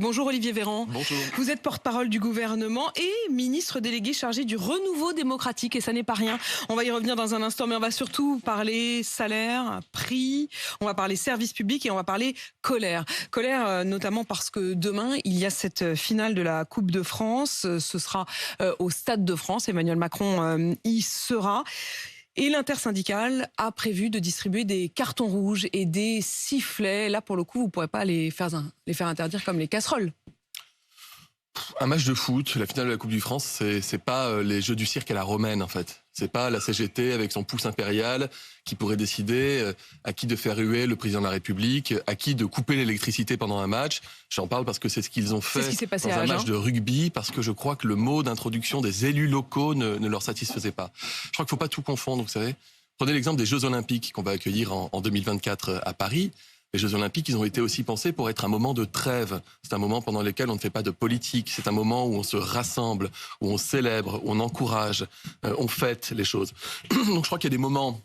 Bonjour Olivier Véran. Bonjour. Vous êtes porte-parole du gouvernement et ministre délégué chargé du renouveau démocratique et ça n'est pas rien. On va y revenir dans un instant mais on va surtout parler salaire, prix, on va parler services publics et on va parler colère. Colère notamment parce que demain il y a cette finale de la Coupe de France. Ce sera au Stade de France. Emmanuel Macron y sera. Et l'intersyndicale a prévu de distribuer des cartons rouges et des sifflets. Là, pour le coup, vous ne pourrez pas les faire interdire comme les casseroles. Un match de foot, la finale de la Coupe du France, c'est pas les jeux du cirque à la romaine en fait. C'est pas la CGT avec son pouce impérial qui pourrait décider à qui de faire huer le président de la République, à qui de couper l'électricité pendant un match. J'en parle parce que c'est ce qu'ils ont fait dans un match de rugby, parce que je crois que le mot d'introduction des élus locaux ne leur satisfaisait pas. Je crois qu'il ne faut pas tout confondre, vous savez. Prenez l'exemple des Jeux Olympiques qu'on va accueillir en 2024 à Paris. Les Jeux Olympiques, ils ont été aussi pensés pour être un moment de trêve. C'est un moment pendant lequel on ne fait pas de politique. C'est un moment où on se rassemble, où on célèbre, où on encourage, on fête les choses. Donc je crois qu'il y a des moments,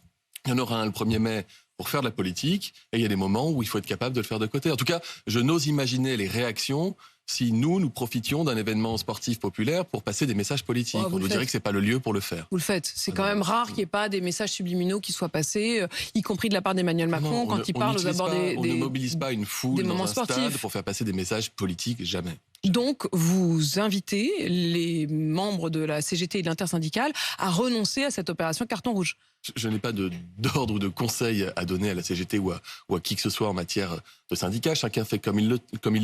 il y en aura un le 1er mai pour faire de la politique, et il y a des moments où il faut être capable de le faire de côté. En tout cas, je n'ose imaginer les réactions si nous profitions d'un événement sportif populaire pour passer des messages politiques. On nous dirait que c'est pas le lieu pour le faire. Vous le faites. C'est quand même rare qu'il n'y ait pas des messages subliminaux qui soient passés, y compris de la part d'Emmanuel Macron, quand il parle aux abords des... On ne mobilise pas une foule dans un sportifs. Stade pour faire passer des messages politiques, jamais. Donc, vous invitez les membres de la CGT et de l'intersyndicale à renoncer à cette opération carton rouge. Je n'ai pas d'ordre ou de conseil à donner à la CGT ou à qui que ce soit en matière de syndicat. Chacun fait comme il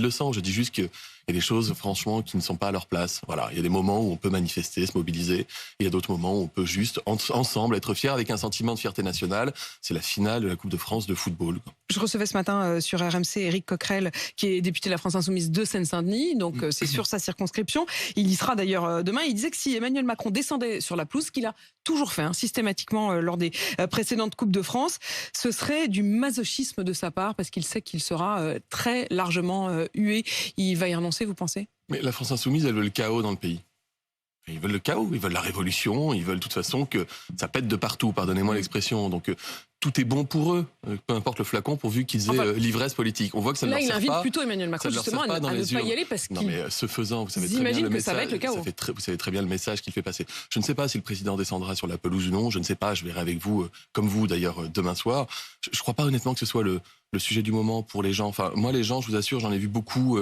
le sent. Je dis juste qu'il y a des choses, franchement, qui ne sont pas à leur place. Voilà, il y a des moments où on peut manifester, se mobiliser. Et il y a d'autres moments où on peut juste, ensemble, être fiers avec un sentiment de fierté nationale. C'est la finale de la Coupe de France de football. Je recevais ce matin sur RMC Éric Coquerel, qui est député de la France Insoumise de Seine-Saint-Denis. Donc, c'est sur sa circonscription. Il y sera d'ailleurs demain. Il disait que si Emmanuel Macron descendait sur la pelouse, qu'il a toujours fait systématiquement lors des précédentes Coupes de France, ce serait du masochisme de sa part parce qu'il sait qu'il sera très largement hué. Il va y renoncer, vous pensez ? Mais la France Insoumise, elle veut le chaos dans le pays. Ils veulent le chaos, ils veulent la révolution, ils veulent de toute façon que ça pète de partout, pardonnez-moi l'expression. Donc tout est bon pour eux, peu importe le flacon, pourvu qu'ils aient l'ivresse politique. On voit que ça ne leur sert pas. Là, il invite plutôt Emmanuel Macron justement à ne pas y aller parce qu'il... Non mais ce faisant, vous savez très bien le message, vous savez très bien le message qu'il fait passer. Je ne sais pas si le président descendra sur la pelouse ou non, je ne sais pas, je verrai avec vous, comme vous d'ailleurs demain soir. Je ne crois pas honnêtement que ce soit le sujet du moment pour les gens. Enfin, moi les gens, je vous assure, j'en ai vu beaucoup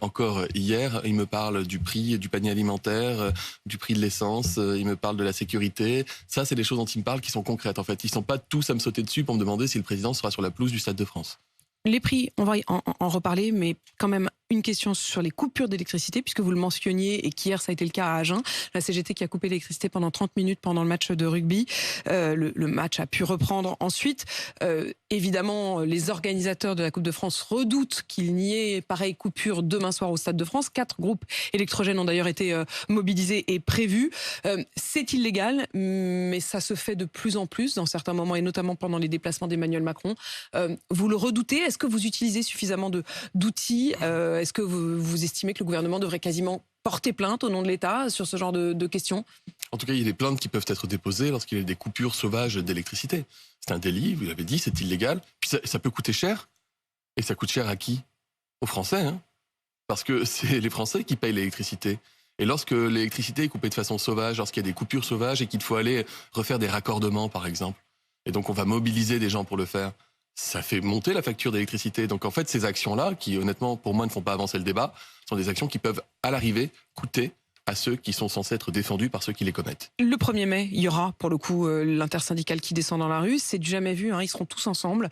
encore hier. Ils me parlent du prix du panier alimentaire, du prix de l'essence, ils me parlent de la sécurité. Ça, c'est des choses dont ils me parlent qui sont concrètes en fait. Ils ne sont pas tous à me sauter dessus pour me demander si le président sera sur la pelouse du Stade de France. Les prix, on va en reparler, mais quand même une question sur les coupures d'électricité, puisque vous le mentionniez et qu'hier ça a été le cas à Agen. La CGT qui a coupé l'électricité pendant 30 minutes pendant le match de rugby. Le match a pu reprendre ensuite. Évidemment, les organisateurs de la Coupe de France redoutent qu'il n'y ait pareille coupure demain soir au Stade de France. 4 groupes électrogènes ont d'ailleurs été mobilisés et prévus. C'est illégal, mais ça se fait de plus en plus dans certains moments, et notamment pendant les déplacements d'Emmanuel Macron. Vous le redoutez ? Est-ce que vous utilisez suffisamment d'outils ? Est-ce que vous estimez que le gouvernement devrait quasiment porter plainte au nom de l'État sur ce genre de questions ? En tout cas, il y a des plaintes qui peuvent être déposées lorsqu'il y a des coupures sauvages d'électricité. C'est un délit, vous l'avez dit, c'est illégal. Puis ça peut coûter cher. Et ça coûte cher à qui ? Aux Français, hein ? Parce que c'est les Français qui payent l'électricité. Et lorsque l'électricité est coupée de façon sauvage, lorsqu'il y a des coupures sauvages et qu'il faut aller refaire des raccordements, par exemple, et donc on va mobiliser des gens pour le faire, ça fait monter la facture d'électricité. Donc en fait, ces actions-là, qui honnêtement, pour moi, ne font pas avancer le débat, sont des actions qui peuvent, à l'arrivée, coûter à ceux qui sont censés être défendus par ceux qui les commettent. Le 1er mai, il y aura pour le coup l'intersyndicale qui descend dans la rue. C'est du jamais vu, ils seront tous ensemble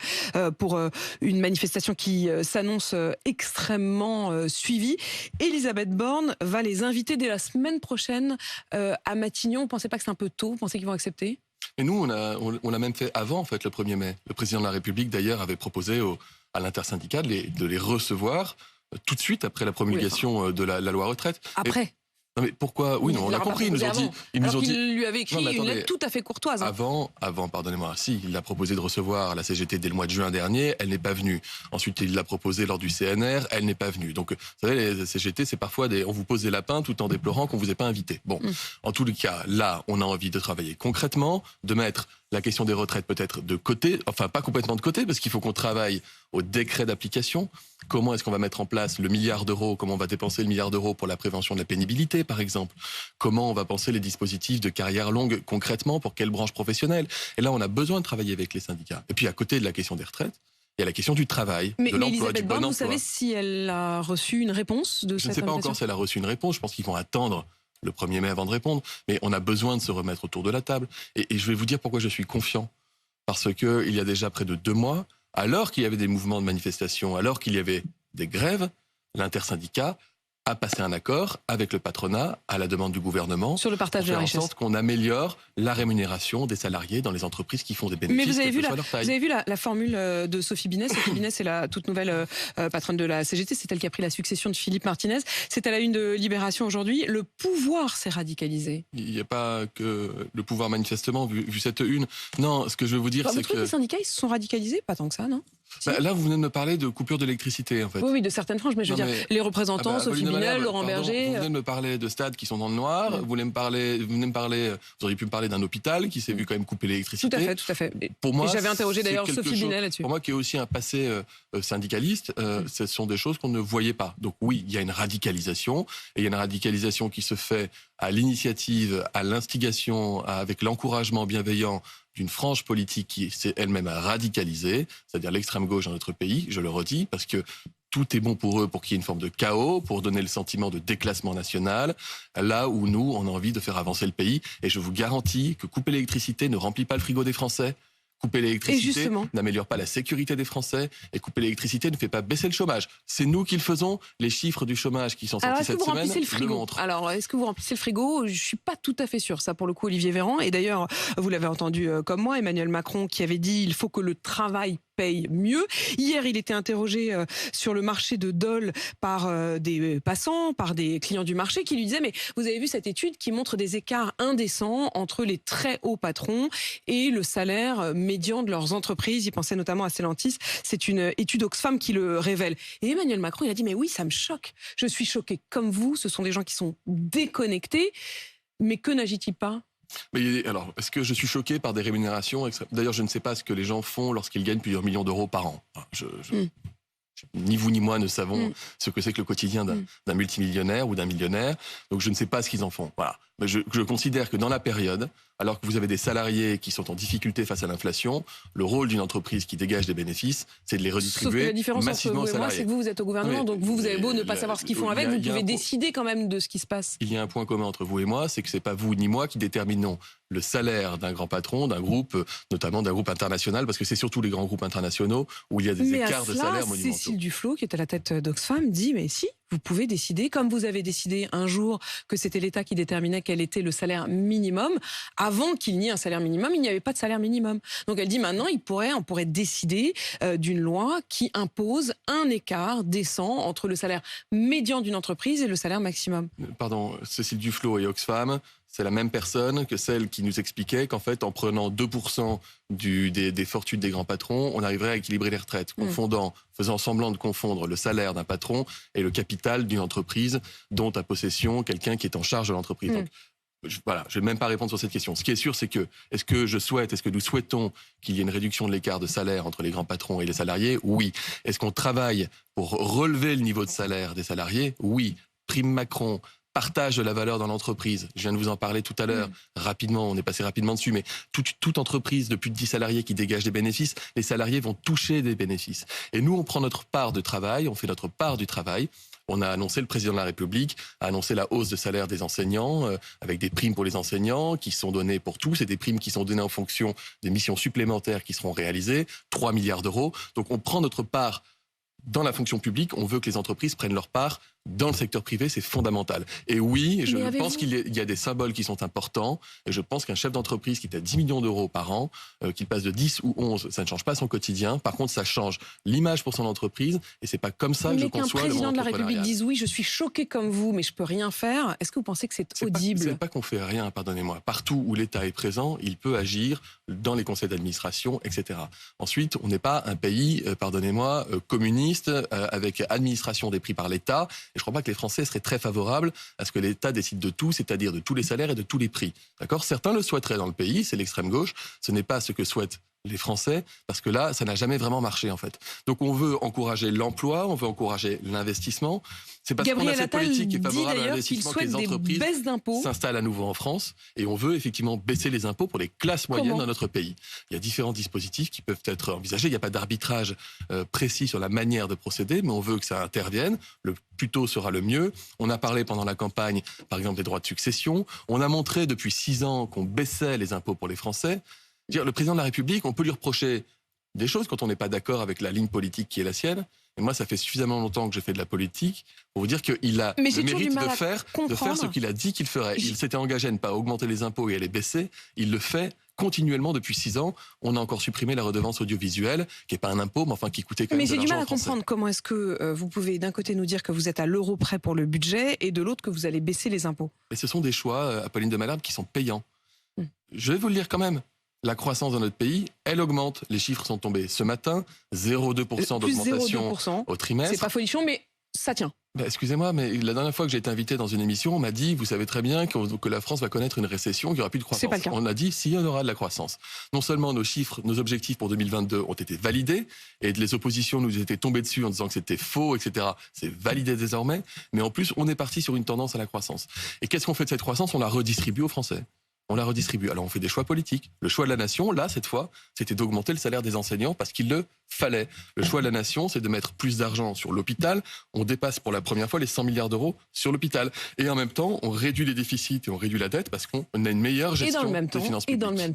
pour une manifestation qui s'annonce extrêmement suivie. Elisabeth Borne va les inviter dès la semaine prochaine à Matignon. Vous ne pensez pas que c'est un peu tôt ? Vous pensez qu'ils vont accepter ? Et nous, on l'a même fait avant, en fait, le 1er mai. Le président de la République, d'ailleurs, avait proposé à l'intersyndicale de les recevoir tout de suite après la promulgation de la loi retraite. Après ? Non mais pourquoi ? Oui, non, on a compris. Ils nous ont dit. Il lui avait écrit une lettre tout à fait courtoise. Avant, pardonnez-moi, si, il l'a proposé de recevoir la CGT dès le mois de juin dernier, elle n'est pas venue. Ensuite, il l'a proposé lors du CNR, elle n'est pas venue. Donc, vous savez, les CGT, c'est parfois on vous pose des lapins tout en déplorant qu'on vous ait pas invité. Bon, en tous les cas, là, on a envie de travailler concrètement, de mettre la question des retraites peut être de côté, enfin pas complètement de côté, parce qu'il faut qu'on travaille au décret d'application. Comment est-ce qu'on va mettre en place le milliard d'euros? Comment on va dépenser le milliard d'euros pour la prévention de la pénibilité, par exemple? Comment on va penser les dispositifs de carrière longue concrètement? Pour quelle branche professionnelle? Et là, on a besoin de travailler avec les syndicats. Et puis, à côté de la question des retraites, il y a la question du travail, de l'emploi, du bon emploi. Vous savez si elle a reçu une réponse de cette invitation? Je ne sais pas encore si elle a reçu une réponse. Je pense qu'ils vont attendre le 1er mai avant de répondre. Mais on a besoin de se remettre autour de la table. Et je vais vous dire pourquoi je suis confiant. Parce qu'il y a déjà près de 2 mois, alors qu'il y avait des mouvements de manifestation, alors qu'il y avait des grèves, l'intersyndicat a passé un accord avec le patronat à la demande du gouvernement sur le partage de la richesse, en sorte qu'on améliore la rémunération des salariés dans les entreprises qui font des bénéfices. Mais vous avez vu la formule de Sophie Binet. Sophie Binet, c'est la toute nouvelle patronne de la CGT. C'est elle qui a pris la succession de Philippe Martinez. C'est à la une de Libération aujourd'hui. Le pouvoir s'est radicalisé. Il n'y a pas que le pouvoir, manifestement, vu cette une. Non, ce que je veux vous dire, c'est que... les syndicats, ils se sont radicalisés? Pas tant que ça, non? Là, vous venez de me parler de coupure d'électricité, en fait. Oui, de certaines franges, mais je veux dire, les représentants, Sophie Binet, Laurent Berger... Vous venez de me parler de stades qui sont dans le noir, vous auriez pu me parler d'un hôpital qui s'est vu quand même couper l'électricité. Tout à fait. Pour moi, j'avais interrogé d'ailleurs Sophie Binet là-dessus. Pour moi, qui est aussi un passé syndicaliste, ce sont des choses qu'on ne voyait pas. Donc oui, il y a une radicalisation, et il y a une radicalisation qui se fait à l'initiative, à l'instigation, avec l'encouragement bienveillant d'une frange politique qui s'est elle-même radicalisée, c'est-à-dire l'extrême gauche dans notre pays, je le redis, parce que tout est bon pour eux, pour qu'il y ait une forme de chaos, pour donner le sentiment de déclassement national, là où nous, on a envie de faire avancer le pays. Et je vous garantis que couper l'électricité ne remplit pas le frigo des Français. Couper l'électricité n'améliore pas la sécurité des Français, et couper l'électricité ne fait pas baisser le chômage. C'est nous qui le faisons. Les chiffres du chômage qui sont sortis cette semaine le montrent. Alors, est-ce que vous remplissez le frigo? Je suis pas tout à fait sûre. Ça, pour le coup, Olivier Véran. Et d'ailleurs, vous l'avez entendu comme moi, Emmanuel Macron, qui avait dit il faut que le travail paye mieux. Hier, il était interrogé sur le marché de Dole par des passants, par des clients du marché qui lui disaient mais vous avez vu cette étude qui montre des écarts indécents entre les très hauts patrons et le salaire médian de leurs entreprises. Il pensait notamment à Stellantis. C'est une étude Oxfam qui le révèle. Et Emmanuel Macron, il a dit mais oui, ça me choque. Je suis choqué comme vous. Ce sont des gens qui sont déconnectés. Mais que n'agit-il pas? Mais alors, est-ce que je suis choqué par des rémunérations? D'ailleurs, je ne sais pas ce que les gens font lorsqu'ils gagnent plusieurs millions d'euros par an. Ni vous ni moi ne savons ce que c'est que le quotidien d'un multimillionnaire ou d'un millionnaire. Donc je ne sais pas ce qu'ils en font. Voilà. Mais je considère que dans la période, alors que vous avez des salariés qui sont en difficulté face à l'inflation, le rôle d'une entreprise qui dégage des bénéfices, c'est de les redistribuer massivement aux salariés. Moi, c'est que vous êtes au gouvernement, donc vous avez beau ne pas savoir ce qu'ils font avec, vous pouvez décider quand même de ce qui se passe. Il y a un point commun entre vous et moi, c'est que c'est pas vous ni moi qui déterminons le salaire d'un grand patron, d'un groupe, notamment d'un groupe international, parce que c'est surtout les grands groupes internationaux où il y a des écarts de salaire monumentaux. Cécile Duflot, qui est à la tête d'Oxfam, dit mais si, vous pouvez décider, comme vous avez décidé un jour que c'était l'État qui déterminait quel était le salaire minimum. Avant qu'il n'y ait un salaire minimum, il n'y avait pas de salaire minimum. Donc elle dit maintenant, on pourrait décider d'une loi qui impose un écart décent entre le salaire médian d'une entreprise et le salaire maximum. Pardon, Cécile Duflot et Oxfam, c'est la même personne que celle qui nous expliquait qu'en fait, en prenant 2% des fortunes des grands patrons, on arriverait à équilibrer les retraites, faisant semblant de confondre le salaire d'un patron et le capital d'une entreprise dont a possession quelqu'un qui est en charge de l'entreprise. Donc, voilà, je ne vais même pas répondre sur cette question. Ce qui est sûr, c'est que est-ce que nous souhaitons qu'il y ait une réduction de l'écart de salaire entre les grands patrons et les salariés? Oui. Est-ce qu'on travaille pour relever le niveau de salaire des salariés? Oui. Prime Macron, partage de la valeur dans l'entreprise. Je viens de vous en parler tout à l'heure, rapidement, on est passé rapidement dessus, mais toute entreprise de plus de 10 salariés qui dégage des bénéfices, les salariés vont toucher des bénéfices. Et nous, on prend notre part de travail, on fait notre part du travail. On a annoncé, le président de la République a annoncé la hausse de salaire des enseignants, avec des primes pour les enseignants qui sont données pour tous, et des primes qui sont données en fonction des missions supplémentaires qui seront réalisées, 3 milliards d'euros. Donc on prend notre part dans la fonction publique, on veut que les entreprises prennent leur part. Dans le secteur privé, c'est fondamental. Et oui, je pense qu'il y a des symboles qui sont importants. Et je pense qu'un chef d'entreprise qui est à 10 millions d'euros par an, qu'il passe de 10 ou 11, ça ne change pas son quotidien. Par contre, ça change l'image pour son entreprise. Et c'est pas comme ça que je conçois le monde entrepreneurial. Mais qu'un président de la République dise oui, je suis choqué comme vous, mais je peux rien faire. Est-ce que vous pensez que c'est audible? C'est pas qu'on fait rien, pardonnez-moi. Partout où l'État est présent, il peut agir dans les conseils d'administration, etc. Ensuite, on n'est pas un pays, pardonnez-moi, communiste, avec administration des prix par l'État je ne crois pas que les Français seraient très favorables à ce que l'État décide de tout, c'est-à-dire de tous les salaires et de tous les prix. D'accord ? Certains le souhaiteraient dans le pays, c'est l'extrême gauche. Ce n'est pas ce que souhaitent les Français, parce que là, ça n'a jamais vraiment marché, en fait. Donc, on veut encourager l'emploi, on veut encourager l'investissement. C'est parce qu'on a cette politique qui est favorable à l'investissement que les entreprises s'installent à nouveau en France, et on veut effectivement baisser les impôts pour les classes moyennes dans notre pays. Il y a différents dispositifs qui peuvent être envisagés. Il n'y a pas d'arbitrage précis sur la manière de procéder, mais on veut que ça intervienne. Le plus tôt sera le mieux. On a parlé pendant la campagne, par exemple, des droits de succession. On a montré depuis 6 ans qu'on baissait les impôts pour les Français. Le président de la République, on peut lui reprocher des choses quand on n'est pas d'accord avec la ligne politique qui est la sienne. Et moi, ça fait suffisamment longtemps que je fais de la politique pour vous dire qu'il a le mérite de faire ce qu'il a dit qu'il ferait. Il s'était engagé à ne pas augmenter les impôts et à les baisser. Il le fait continuellement depuis 6 ans. On a encore supprimé la redevance audiovisuelle, qui n'est pas un impôt, mais enfin qui coûtait quand même de l'argent. Mais j'ai du mal à comprendre comment est-ce que vous pouvez d'un côté nous dire que vous êtes à l'euro près pour le budget et de l'autre que vous allez baisser les impôts. Et ce sont des choix, Apolline de Malherbe, qui sont payants. Je vais vous le dire quand même. La croissance dans notre pays, elle augmente. Les chiffres sont tombés ce matin, 0,2% d'augmentation au trimestre. C'est pas folichon, mais ça tient. Excusez-moi, mais la dernière fois que j'ai été invité dans une émission, on m'a dit, vous savez très bien que la France va connaître une récession, qu'il n'y aura plus de croissance. C'est pas le cas. On a dit, si, il y en aura de la croissance. Non seulement nos chiffres, nos objectifs pour 2022 ont été validés, et les oppositions nous étaient tombées dessus en disant que c'était faux, etc. C'est validé désormais, mais en plus, on est parti sur une tendance à la croissance. Et qu'est-ce qu'on fait de cette croissance ? On la redistribue aux Français. On la redistribue. Alors on fait des choix politiques. Le choix de la nation, là, cette fois, c'était d'augmenter le salaire des enseignants parce qu'il le fallait. Le choix de la nation, c'est de mettre plus d'argent sur l'hôpital. On dépasse pour la première fois les 100 milliards d'euros sur l'hôpital. Et en même temps, on réduit les déficits et on réduit la dette parce qu'on a une meilleure gestion des finances publiques.